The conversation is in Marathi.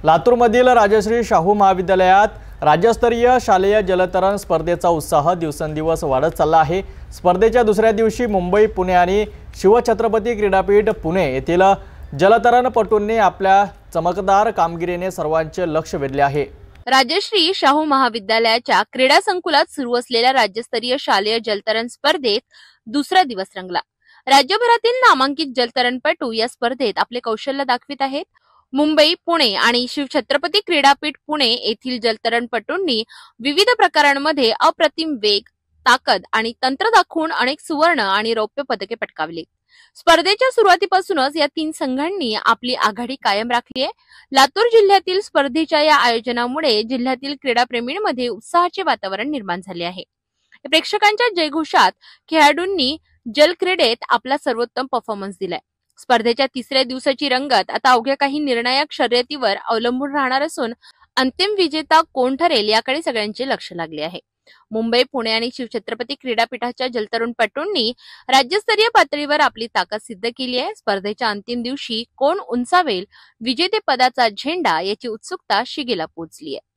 लातूरमधील राजश्री शाहू महाविद्यालयात राज्यस्तरीय शालेय जलतरण स्पर्धेचा उत्साह दिवसेंदिवस वाढत चालला आहे। स्पर्धेच्या दुसऱ्या दिवशी मुंबई, पुणे आणि शिवछत्रपती क्रीडापीठ पुणे येथील जलतरणपटूंनी आपल्या चमकदार कामगिरीने सर्वांचे लक्ष वेधले आहे। राजश्री शाहू महाविद्यालयाच्या क्रीडा संकुलात सुरू असलेल्या राज्यस्तरीय शालेय जलतरण स्पर्धेत दुसरा दिवस रंगला। राज्यभरातील नामांकित जलतरणपटू या स्पर्धेत आपले कौशल्य दाखवित आहेत। मुंबई, पुणे आणि शिवछत्रपती क्रीडापीठ पुणे येथील जलतरणपटूंनी विविध प्रकारांमध्ये अप्रतिम वेग, ताकद आणि तंत्र दाखवून अनेक सुवर्ण आणि रौप्य पदके पटकावली। स्पर्धेच्या सुरुवातीपासूनच या तीन संघांनी आपली आघाडी कायम राखली आहे। लातूर जिल्ह्यातील स्पर्धेच्या या आयोजनामुळे जिल्ह्यातील क्रीडाप्रेमींमध्ये उत्साहाचे वातावरण निर्माण झाले आहे। प्रेक्षकांच्या जयघोषात खेळाडूंनी जलक्रीडेत आपला सर्वोत्तम परफॉर्मन्स दिलाय। स्पर्धेच्या तिसऱ्या दिवसाची रंगत आता अवघ्या काही निर्णायक शर्यतीवर अवलंबून राहणार असून अंतिम विजेता कोण ठरेल याकडे सगळ्यांचे लक्ष लागले आहे। मुंबई, पुणे आणि शिवछत्रपती क्रीडापीठाच्या जलतरणपटूंनी राज्यस्तरीय पातळीवर आपली ताकद सिद्ध केली आहे। स्पर्धेच्या अंतिम दिवशी कोण उंचावेल विजेतेपदाचा झेंडा याची उत्सुकता शिगेला पोहोचली आहे।